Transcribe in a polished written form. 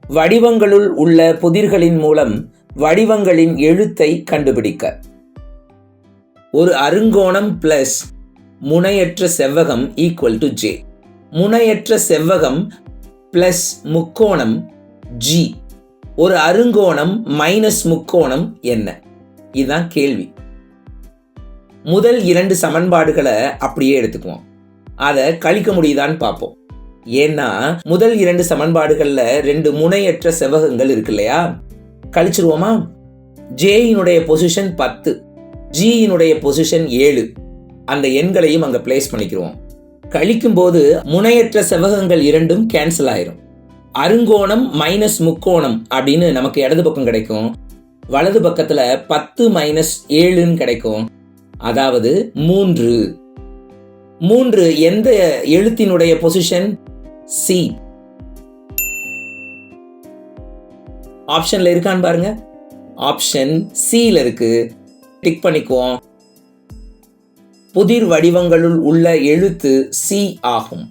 வடிவங்களுள் உள்ள புதிர்களின் மூலம் வடிவங்களின் எழுத்தை கண்டுபிடிக்க. ஒரு அருங்கோணம் பிளஸ் முனையற்ற செவ்வகம் ஈக்குவல் டு J. முனையற்ற செவ்வகம் பிளஸ் முக்கோணம் G. ஒரு அருங்கோணம் மைனஸ் முக்கோணம் என்ன? இதுதான் கேள்வி. முதல் 2 சமன்பாடுகளை அப்படியே எடுத்துக்குவோம். அதை கழிக்க முடியுதான்னு பார்ப்போம். ஏன்னா முதல் 2 சமன்பாடுகள்ல 2 முனையற்ற செவ்வகங்கள் இருக்கு இல்லையா? கழிச்சிருவோமா? ஜேயினுடைய பொசிஷன் 10, ஜியினுடைய பொசிஷன் 7. அந்த எண்களையும் அங்க பிளேஸ் பண்ணிக்கிறோம். கழிக்கும் போது முனையற்ற செவ்வகங்கள் 2ம் கேன்சல் ஆயிரும். அருங்கோணம் மைனஸ் முக்கோணம் அப்படின்னு நமக்கு இடது பக்கம் கிடைக்கும். வலது பக்கத்துல 10 மைனஸ் 7ன்னு கிடைக்கும். அதாவது 3. 3 எந்த எழுத்தினுடைய பொசிஷன்? சி. ஆப்ஷன்ல இருக்கான்னு பாருங்க. ஆப்ஷன் சில இருக்கு. டிக் பண்ணிக்குவோம். புதிர் வடிவங்களுள் உள்ள எழுத்து சி ஆகும்.